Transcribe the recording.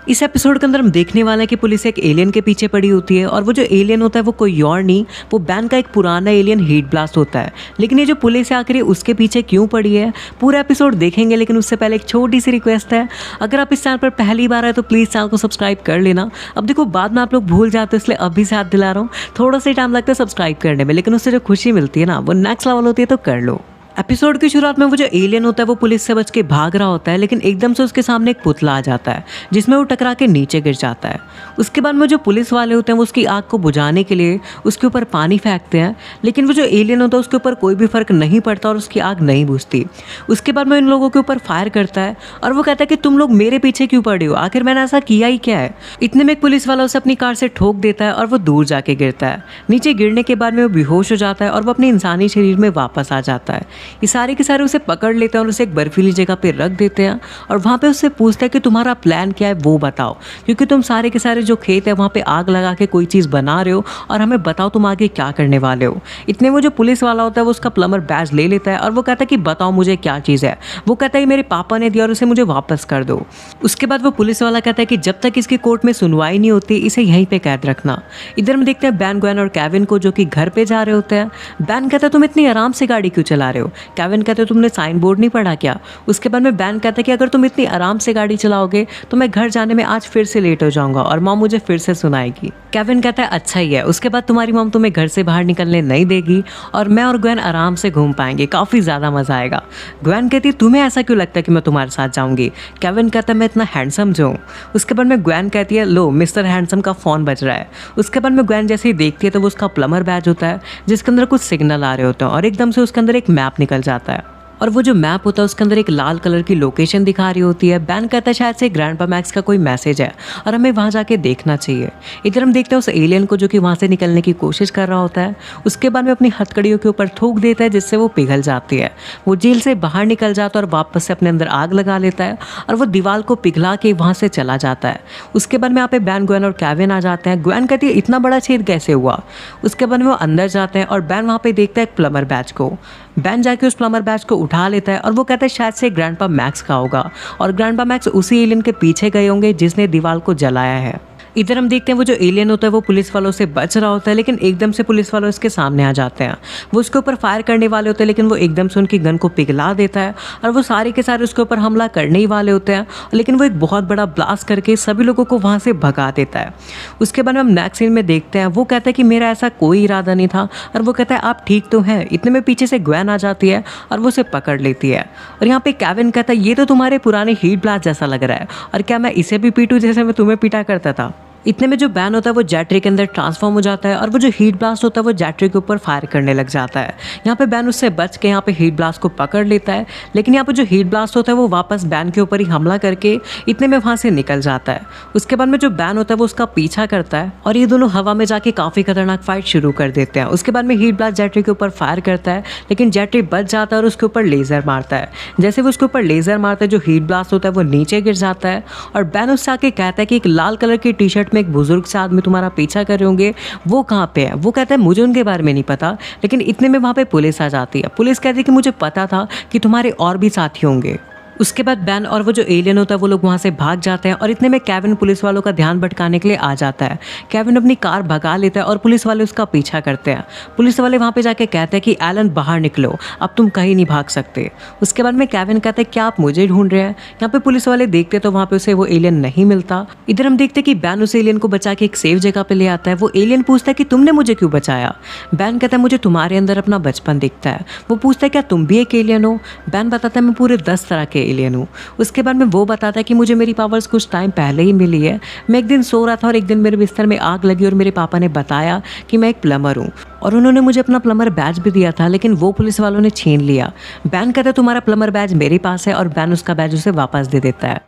इस एपिसोड के अंदर हम देखने वाले हैं कि पुलिस एक एलियन के पीछे पड़ी होती है और वो जो एलियन होता है वो कोई और नहीं, वो बैन का एक पुराना एलियन हीट ब्लास्ट होता है। लेकिन ये जो पुलिस है आखिर उसके पीछे क्यों पड़ी है, पूरा एपिसोड देखेंगे। लेकिन उससे पहले एक छोटी सी रिक्वेस्ट है, अगर आप इस चैनल पर पहली बार आए तो प्लीज़ चैनल को सब्सक्राइब कर लेना। अब देखो बाद में आप लोग भूल जाते हो, इसलिए अभी से हाथ दिला रहा हूँ। थोड़ा सा टाइम लगता है सब्सक्राइब करने में, लेकिन उससे जो खुशी मिलती है ना वो नेक्स्ट लेवल होती है, तो कर लो। एपिसोड की शुरुआत में वो जो एलियन होता है वो पुलिस से बच के भाग रहा होता है, लेकिन एकदम से उसके सामने एक पुतला आ जाता है जिसमें वो टकरा के नीचे गिर जाता है। उसके बाद में जो पुलिस वाले होते हैं वो उसकी आग को बुझाने के लिए उसके ऊपर पानी फेंकते हैं, लेकिन वो जो एलियन होता है उसके ऊपर कोई भी फर्क नहीं पड़ता और उसकी आग नहीं बुझती। उसके बाद में इन लोगों के ऊपर फायर करता है और वो कहता है कि तुम लोग मेरे पीछे क्यों पड़े हो, आखिर मैंने ऐसा किया ही क्या है। इतने में एक पुलिस वाला उसे अपनी कार से ठोक देता है और वो दूर जाके गिरता है। नीचे गिरने के बाद में वो बेहोश हो जाता है और वो अपने इंसानी शरीर में वापस आ जाता है। ये सारे के सारे उसे पकड़ लेते हैं और उसे एक बर्फीली जगह पे रख देते हैं और वहाँ पे उससे पूछते हैं कि तुम्हारा प्लान क्या है वो बताओ, क्योंकि तुम सारे के सारे जो खेत है वहाँ पे आग लगा के कोई चीज़ बना रहे हो और हमें बताओ तुम आगे क्या करने वाले हो। इतने वो जो पुलिस वाला होता है वो उसका प्लम्बर बैज ले लेता है और वो कहता है कि बताओ मुझे क्या चीज़ है। वो कहता है मेरे पापा ने दिया और उसे मुझे वापस कर दो। उसके बाद वो पुलिस वाला कहता है कि जब तक इसकी कोर्ट में सुनवाई नहीं होती इसे यहीं पर कैद रखना। इधर हम देखते हैं बैन, ग्वेन और केविन को जो कि घर पर जा रहे होते हैं। बैन कहता है तुम इतनी आराम से गाड़ी क्यों चला रहे हो। केविन कहते हो तुमने साइन बोर्ड नहीं पढ़ा क्या। उसके बाद में बैन कहता है कि अगर तुम इतनी आराम से गाड़ी चलाओगे तो मैं घर जाने में आज फिर से लेट हो जाऊंगा और मॉम मुझे फिर से सुनाएगी। केविन कहता है अच्छा ही है। उसके बाद तुम्हारी मॉम तुम्हें घर से बाहर निकलने नहीं देगी और मैं और ग्वेन आराम से घूम पाएंगे, काफ़ी ज़्यादा मज़ा आएगा। ग्वेन कहती है तुम्हें ऐसा क्यों लगता है कि मैं तुम्हारे साथ जाऊंगी। केविन कहता है मैं इतना हैंडसम जो हूँ। उसके बाद में ग्वेन कहती है लो मिस्टर हैंडसम का फ़ोन बज रहा है। उसके बाद में ग्वेन जैसे ही देखती है तो वो उसका प्लम्बर बैज होता है जिसके अंदर कुछ सिग्नल आ रहे होते हैं और एकदम से उसके अंदर एक मैप निकल जाता है और वो जो मैप होता है उसके अंदर एक लाल कलर की लोकेशन दिखा रही होती है। बैन कहता है शायद से ग्रैंडपा मैक्स का कोई मैसेज है और हमें वहाँ जाके देखना चाहिए। इधर हम देखते हैं उस एलियन को जो कि वहाँ से निकलने की कोशिश कर रहा होता है। उसके बाद में अपनी हथकड़ियों के ऊपर थूक देता है जिससे वो पिघल जाती है। वो जेल से बाहर निकल जाता है और वापस से अपने अंदर आग लगा लेता है और वो दीवार को पिघला के वहाँ से चला जाता है। उसके बाद में यहाँ पे बैन, ग्वेन और केविन आ जाते हैं। ग्वेन कहती है इतना बड़ा छेद कैसे हुआ। उसके बाद में वो अंदर जाते हैं और बैन वहाँ पे देखता है एक प्लम्बर बैच को। बैन जाके उस प्लम्बर बैच को उठा लेता है और वो कहता है शायद से ग्रैंडपा मैक्स का होगा और ग्रैंडपा मैक्स उसी एलियन के पीछे गए होंगे जिसने दीवार को जलाया है। इधर हम देखते हैं वो जो एलियन होता है वो पुलिस वालों से बच रहा होता है, लेकिन एकदम से पुलिस वालों इसके सामने आ जाते हैं। वो उसके ऊपर फायर करने वाले होते हैं, लेकिन वो एकदम से उनकी गन को पिघला देता है और वो सारे के सारे उसके ऊपर हमला करने ही वाले होते हैं, लेकिन वो एक बहुत बड़ा ब्लास्ट करके सभी लोगों को वहाँ से भगा देता है। उसके बाद हम नेक्स्ट सीन में देखते हैं वो कहता है कि मेरा ऐसा कोई इरादा नहीं था और वो कहता है आप ठीक तो हैं। इतने में पीछे से ग्वेन आ जाती है और वो उसे पकड़ लेती है और यहाँ पे केविन कहता है ये तो तुम्हारे पुराने हीट ब्लास्ट जैसा लग रहा है और क्या मैं इसे भी पीटूं जैसे मैं तुम्हें पीटा करता था। इतने में जो बैन होता है वो जेट्री के अंदर ट्रांसफॉर्म हो जाता है और वो जो हीट ब्लास्ट होता है वो जेट्री के ऊपर फायर करने लग जाता है। यहाँ पे बैन उससे बच के यहाँ पे हीट ब्लास्ट को पकड़ लेता है, लेकिन यहाँ पे जो हीट ब्लास्ट होता है वो वापस बैन के ऊपर ही हमला करके इतने में वहाँ से निकल जाता है। उसके बाद में जो बैन होता है वो उसका पीछा करता है और ये दोनों हवा में जाके काफ़ी खतरनाक फाइट शुरू कर देते हैं। उसके बाद में हीट ब्लास्ट जेट्री के ऊपर फायर करता है, लेकिन जेट्री बच जाता है और उसके ऊपर लेज़र मारता है। जैसे वो उसके ऊपर लेज़र मारता है जो हीट ब्लास्ट होता है वो नीचे गिर जाता है और बैन उससे आके कहता है कि एक लाल कलर की टी शर्ट में एक बुजुर्ग से में तुम्हारा पीछा कर रहे होंगे, वो कहाँ पे है। वो कहता है मुझे उनके बारे में नहीं पता, लेकिन इतने में वहाँ पे पुलिस आ जाती है। पुलिस कहती है कि मुझे पता था कि तुम्हारे और भी साथी होंगे। उसके बाद बैन और वो जो एलियन होता है वो लोग वहाँ से भाग जाते हैं और इतने में केविन पुलिस वालों का ध्यान भटकाने के लिए आ जाता है। केविन अपनी कार भगा लेता है और पुलिस वाले उसका पीछा करते हैं। पुलिस वाले वहाँ पे जाके कहते हैं कि एलन बाहर निकलो, अब तुम कहीं नहीं भाग सकते। उसके बाद में केविन कहता है क्या आप मुझे ढूंढ रहे हैं। यहाँ पे पुलिस वाले देखते तो वहाँ पे उसे वो एलियन नहीं मिलता। इधर हम देखते कि बैन उस एलियन को बचा के एक सेफ जगह पे ले आता है। वो एलियन पूछता है कि तुमने मुझे क्यों बचाया। बैन कहता है मुझे तुम्हारे अंदर अपना बचपन दिखता है। वो पूछता है क्या तुम भी एक एलियन हो। बैन बताता है मैं पूरे 10 तरह के एलियन हूँ। उसके बाद में वो बताता है कि मुझे मेरी पावर्स कुछ टाइम पहले ही मिली है। मैं एक दिन सो रहा था और एक दिन मेरे बिस्तर में आग लगी और मेरे पापा ने बताया कि मैं एक प्लम्बर हूँ और उन्होंने मुझे अपना प्लम्बर बैज भी दिया था, लेकिन वो पुलिस वालों ने छीन लिया। बैन कहता है तुम्हारा प्लम्बर बैज मेरे पास है और बैन उसका बैज उसे वापस दे देता है।